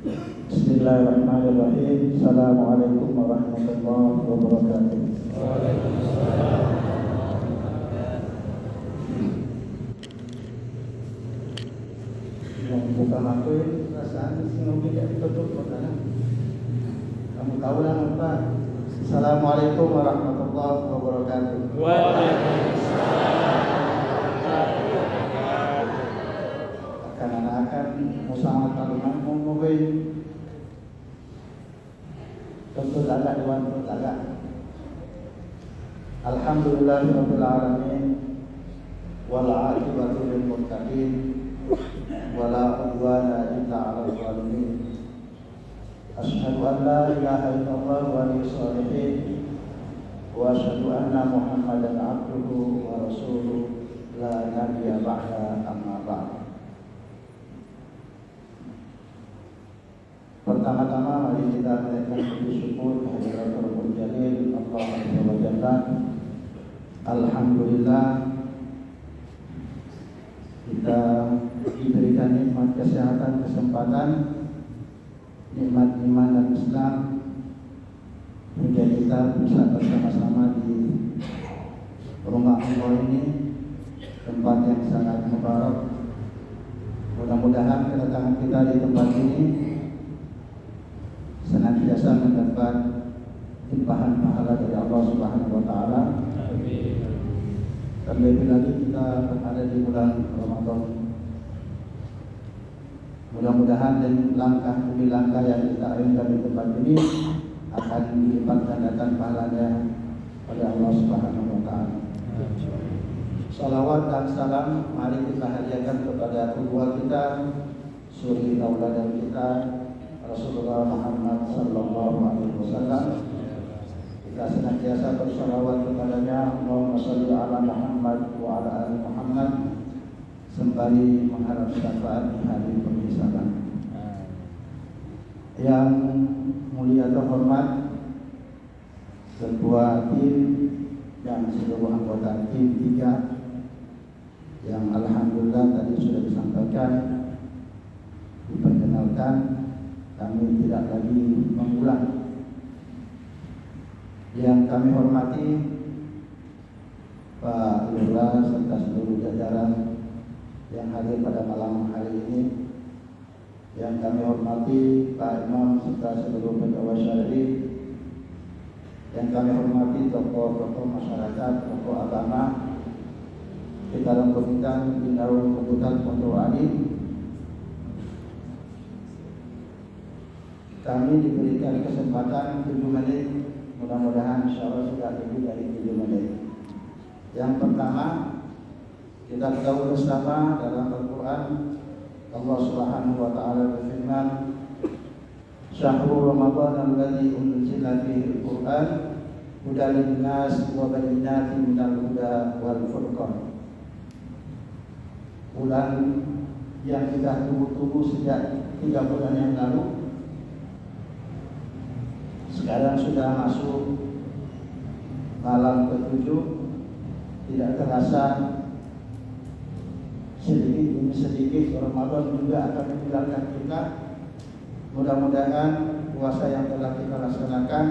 Bismillahirrahmanirrahim. Assalamualaikum warahmatullahi wabarakatuh. Bukan aku perasaan sinobi tidak ditutup makanan. Kamu tahu lah apa? Assalamualaikum warahmatullahi wabarakatuh. Waalaikumsalam. Akan musangat kaluman mungkin tentu agak dewan agak. Alhamdulillahirabbil alamin wal 'aqibatu lil muttaqin wala udwana illa 'alal zalimin. Asyhadu an la ilaha illallah wa alihi wa asyhadu anna Muhammadan abduhu wa rasuluh la nabiyya ba'da amma ba'd. Pertama-tama mari kita menaikkan puji syukur kehadirat Rabbul Jalil Allah Azza wa Jalla. Alhamdulillah kita diberikan nikmat kesehatan, kesempatan, nikmat iman dan Islam hingga kita bisa bersama-sama di rumah Allah ini, tempat yang sangat mubarak. Mudah-mudahan kedatangan kita di tempat ini senantiasa mendapat limpahan pahala dari Allah Subhanahu wa taala. Amin. Terlebih lagi kita berada di bulan Ramadan. Mudah-mudahan dengan langkah demi langkah yang kita inginkan di tempat ini akan dilipat gandakan pahalanya pada Allah Subhanahu wa taala. Salawat dan salam mari kita hadiahkan kepada kedua kita, suri tauladan kita Rasulullah Muhammad sallallahu alaihi wasallam. Kita senantiasa bersalawat kepadanya, Allahumma shalli ala Muhammad wa ala ali Muhammad, sembari mengharap syafaat di hari pemisahan. Yang mulia terhormat ketua tim dan seluruh anggota tim 3 yang alhamdulillah tadi sudah disampaikan, diperkenalkan, kami tidak lagi mengulang. Yang kami hormati Pak Lurah serta seluruh jajaran yang hadir pada malam hari ini. Yang kami hormati Pak Imam serta seluruh pegawai syar'i. Yang kami hormati tokoh-tokoh masyarakat, tokoh agama, kita Komite Binaul Kebutuhan Pondok Ali. Kami diberikan kesempatan 7 menit, mudah-mudahan insyaallah sudah lebih dari 7 menit. Yang pertama, kita tahu bersama dalam Al-Quran Allah Subhanahu wa taala berfirman, Syahrul Ramadan alladzi unzila fihi al-Qur'an hudan lin-nas wa bayyinatin minal huda wal furqan. Bulan yang kita tunggu-tunggu sejak 3 bulan yang lalu sekarang sudah masuk malam ke-7, tidak terasa sedikit demi sedikit Ramadan juga akan meninggalkan kita. Mudah-mudahan puasa yang telah kita laksanakan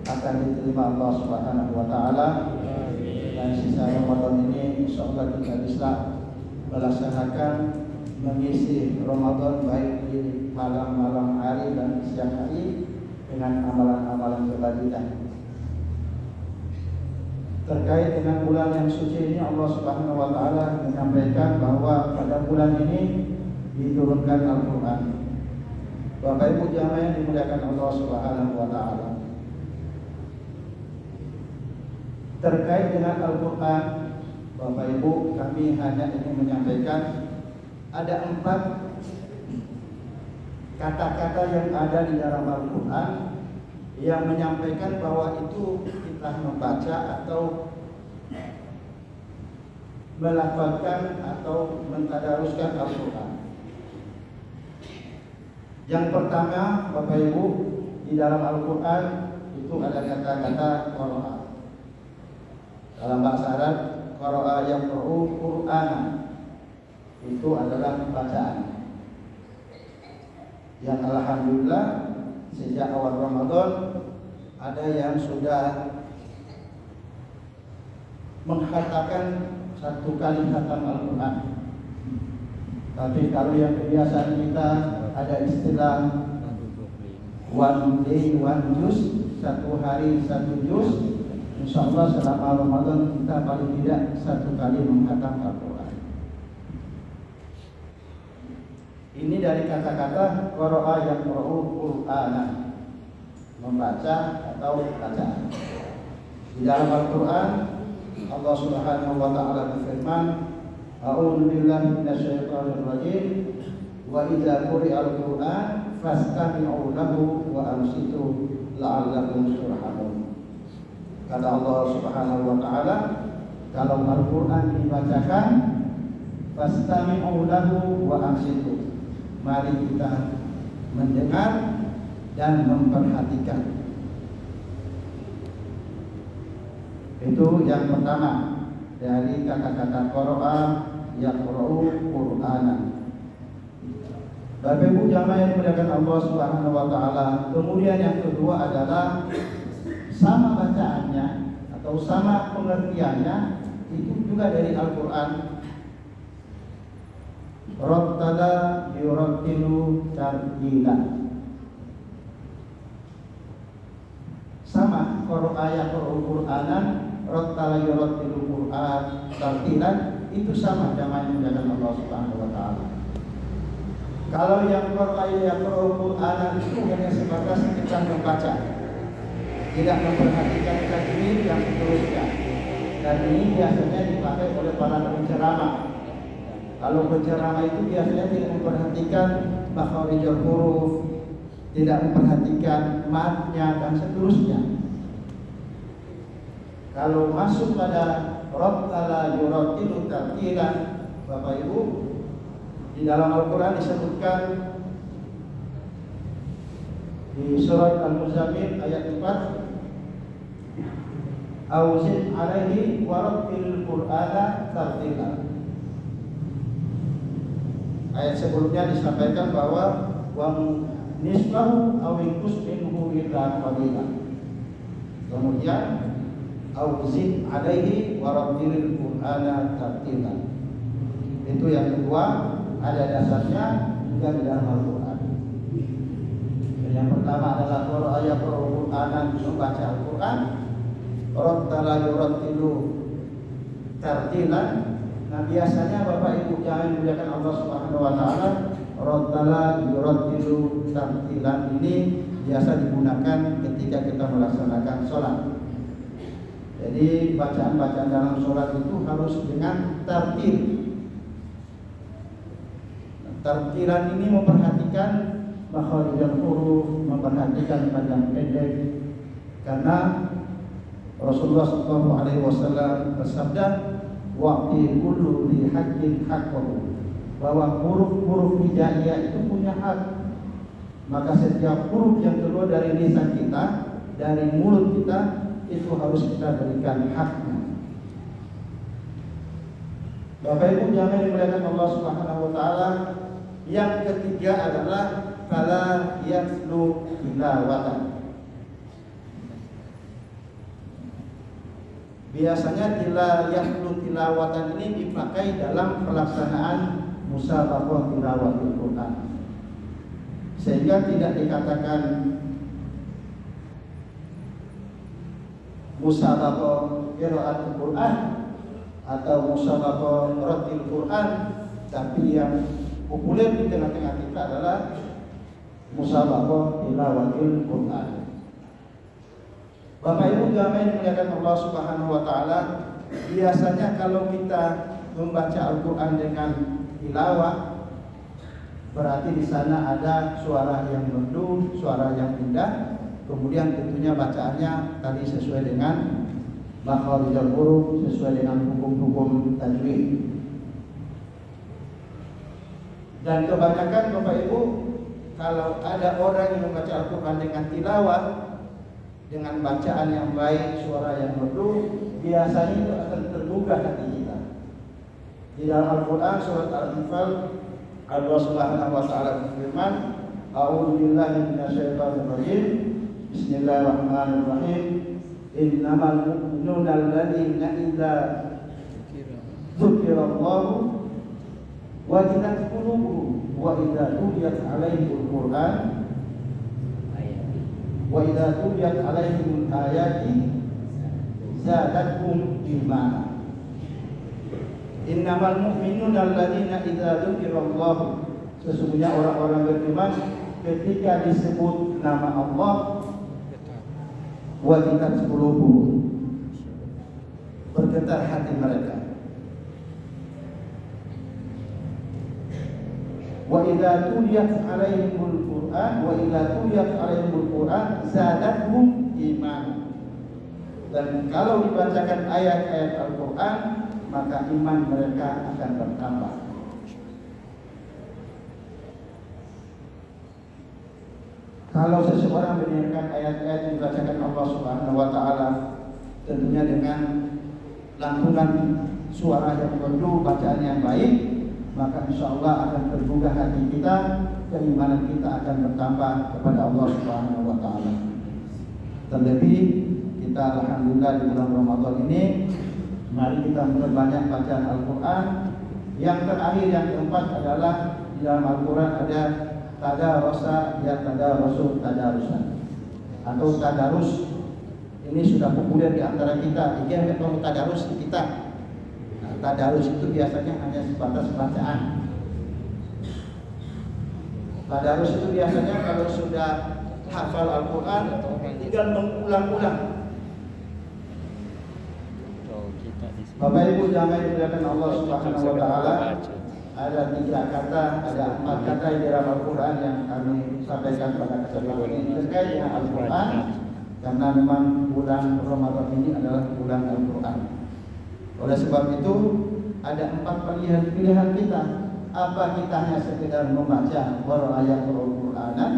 akan diterima Allah Subhanahu wa taala. Dan sisa Ramadan ini insyaallah kita bisa melaksanakan mengisi Ramadan baik di malam-malam hari dan siang hari dengan amalan-amalan kebajikan. Terkait dengan bulan yang suci ini, Allah Subhanahu wa taala menyampaikan bahwa pada bulan ini diturunkan Al-Qur'an. Bapak Ibu jamaah yang dimuliakan Allah Subhanahu wa taala. Terkait dengan Al-Qur'an, Bapak Ibu, kami hanya ingin menyampaikan ada 4 kata-kata yang ada di dalam Al-Quran yang menyampaikan bahwa itu kita membaca atau melafalkan atau mentadaruskan Al-Quran. Yang pertama, Bapak Ibu, di dalam Al-Quran itu ada kata-kata qara'a. Dalam bahasa Arab, qara'a yaqra'u Qur'ana itu adalah bacaan. yang alhamdulillah sejak awal Ramadan ada yang sudah menghatamkan 1 kali khatam Al-Quran. Tapi kalau yang kebiasaan kita ada istilah one day one juz, 1 hari 1 juz, insya Allah selama Ramadan kita paling tidak 1 kali menghatam Al-Quran. Ini dari kata-kata qara'a yaqra'u Qur'anan, membaca atau bacaan. Di dalam Al-Quran Allah Subhanahu wa taala berfirman, a'udzu billahi minasyaitonir rajim, wa idza quri'al Qur'an fastami'u lahu wa ansitu la'allakum turhamun. Kata Allah Subhanahu wa taala, kalau Al-Qur'an dibacakan, fastami'u lahu wa ansitu, mari kita mendengar dan memperhatikan. Itu yang pertama dari kata-kata qara'a yaqra'u Qur'anan. Bapak Ibu jamaah yang dimuliakan Allah Subhanahu wa taala. Kemudian yang kedua adalah sama bacaannya atau sama pengertiannya itu juga dari Al-Qur'an. Rattala yurattilu tartila. Sama qara'a yaqra'u Qur'anan, rattala yurattilu Qur'an tartilan, itu sama jamaah yang dimuliakan Allah Subhanahu wa taala. Kalau yang qara'a yaqra'u Qur'anan itu hanya sebatas kita membaca, tidak memperhatikan tajwid yang seterusnya. Dan ini biasanya dipakai oleh para penceramah. Kalau penceramah itu biasanya tidak memperhatikan makharijul huruf, tidak memperhatikan matnya dan seterusnya. Kalau masuk pada rattala yurattilu tartilan, Bapak Ibu, di dalam Al-Quran disebutkan di surat Al-Muzammil ayat 4, Auzid alaihi warattil Qur'ana tartila. Ayat sebelumnya disampaikan bahwa wa nisbahu aw inqus minhu illa qalila. Kemudian auzid alaihi warattil Qur'ana tartila. Itu yang kedua, ada dasarnya juga di dalam Al-Quran. Yang pertama adalah qara'a yaqra'u Qur'anan, membaca Al-Quran. Rattala yurattilu tartilan. Nah biasanya Bapak Ibu yang dimuliakan Allah Subhanahu wa taala, rattala yurattilu tartilan ini biasa digunakan ketika kita melaksanakan sholat. Jadi bacaan-bacaan dalam sholat itu harus dengan tartil. Tartilan ini memperhatikan makharijul huruf, memperhatikan panjang pendek, karena Rasulullah SAW bersabda, wa'ti kullu dhi haqqin haqqahu, bahwa huruf-huruf hijaiyah itu punya hak. Maka setiap huruf yang keluar dari lisan kita, dari mulut kita, itu harus kita berikan haknya. Bapak Ibu jangan dimuliakan Allah Subhanahu wa taala. Yang ketiga adalah fala yatlu tilawatan. Biasanya yatlu tilawatan ini dipakai dalam pelaksanaan musabaqah tilawatul Quran. Sehingga tidak dikatakan musabaqah qiraatul Quran atau musabaqah rattil Quran, tapi yang populer di tengah-tengah kita adalah musabaqah tilawatul Quran. Bapak Ibu jamaah yang dimuliakan Allah Subhanahu wa taala, biasanya kalau kita membaca Al-Qur'an dengan tilawah, berarti di sana ada suara yang merdu, suara yang indah. Kemudian tentunya bacaannya tadi sesuai dengan makharijul huruf, sesuai dengan hukum-hukum tajwid. Dan kebanyakan Bapak Ibu, kalau ada orang yang membaca Al-Quran dengan tilawah, dengan bacaan yang baik, suara yang merdu, biasanya itu akan tergugah hati kita. Di dalam Al-Quran surat Al-Anfal, Allah Subhanahu wa taala berfirman, A'udzu billahi minasyaitonir rajim. Bismillahirrahmanirrahim. Innamal mu'minuna alladzina idza dzukirallahu wajilat qulubuhum wa idza tuliyat 'alaihimul Qur'an wa idza tuliyat 'alaihimul ayati zadatuhum imana. Innamal mu'minuna alladzina idza dzukirallahu, sesungguhnya orang-orang beriman ketika disebut nama Allah wajilat qulubuhum, bergetar hati mereka. Wa idza tuliyat 'alaihimul Qur'an zadatuhum iman. Dan kalau dibacakan ayat-ayat Al-Qur'an, maka iman mereka akan bertambah. Kalau seseorang mendengarkan ayat-ayat yang dibacakan Allah Subhanahu wa taala, tentunya dengan lantunan suara yang merdu, bacaan yang baik, maka insya Allah akan tergugah hati kita, keimanan kita akan bertambah kepada Allah Subhanahu wa taala. Terlebih kita alhamdulillah di bulan Ramadan ini, mari kita memperbanyak bacaan Al-Qur'an. Yang terakhir, yang keempat adalah di dalam Al-Qur'an ada tadarasa ya tadarasul tadarusan atau tadarus. Ini sudah populer di antara kita. Ini yang tahu tadarus di kita. Tadarus itu biasanya hanya sebatas bacaan. Tadarus itu biasanya kalau sudah hafal Al-Quran tinggal mengulang-ulang. Bapak Ibu jangan dimuliakan Allah Subhanahu wa taala. Ada 3 kata, ada 4 kata di dalam Al-Quran yang kami sampaikan pada kesempatan ini terkait dengan Al-Quran, karena memang bulan Ramadan ini adalah bulan Al-Quran. Oleh sebab itu ada 4 pilihan kita. Apa kita hanya sekedar membaca ayat Al-Qur'anan,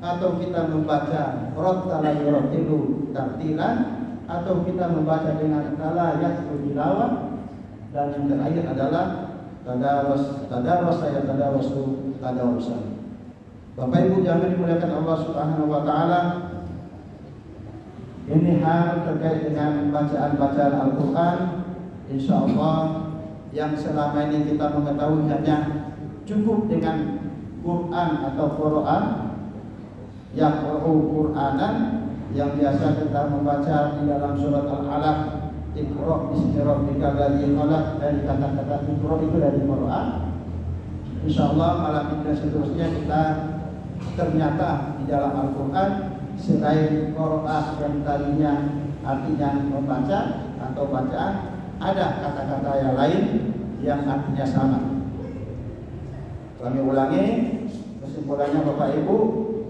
atau kita membaca rattala yurattilu tartilan, atau kita membaca dengan talayat tilawah, dan yang terakhir adalah tadarus ya tadarusu tadarusan. Bapak Ibu jangan dimuliakan Allah Subhanahu wa taala. Ini hal terkait dengan bacaan-bacaan Al-Qur'an. Insya Allah yang selama ini kita mengetahui hanya cukup dengan Quran atau Quran, yang Quranan yang biasa kita membaca di dalam surat Al-Alaq, Iqra bismi rabbikal ladzi khalaq, dari kata-kata Iqra itu dari Quran. Insya Allah malam ini dan seterusnya kita ternyata di dalam Al-Quran selain Quran yang tadinya artinya membaca atau bacaan, ada kata-kata yang lain yang artinya sama. Kami ulangi kesimpulannya Bapak Ibu,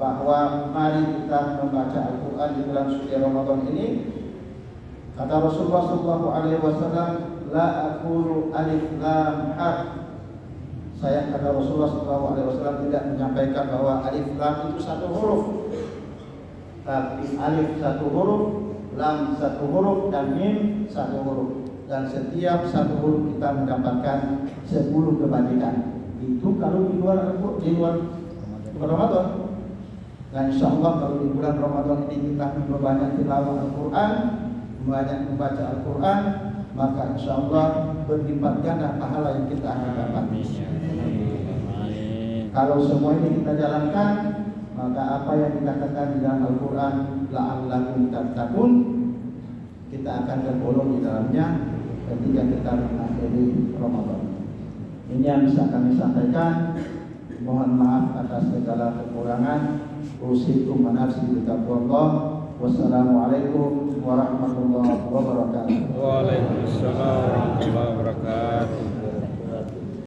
bahwa mari kita membaca Al-Quran di bulan suci Ramadan ini. Kata Rasulullah SAW, la aqulu alif lam ha. Saya kata Rasulullah SAW tidak menyampaikan bahwa alif lam itu 1 huruf, tapi alif 1 huruf, lam 1 huruf, dan mim 1 huruf. Dan setiap 1 huruf kita mendapatkan 10 kebajikan. Itu kalau di luar Ramadan. Dan insya Allah kalau di bulan Ramadan ini kita memperbanyak tilawah Al-Quran, banyak membaca Al-Quran, maka insya Allah berlipat ganda pahala yang kita akan dapat. Kalau semua ini kita jalankan, maka apa yang dikatakan di dalam Al-Quran, la'allakum tattaqun, kita akan tergolong di dalamnya ketika kita mengakhiri Ramadan. Ini yang bisa kami sampaikan. Mohon maaf atas segala kekurangan. Usikum wa nafsi bitaqwallah. Wassalamualaikum warahmatullahi wabarakatuh. Waalaikumsalam warahmatullahi wabarakatuh.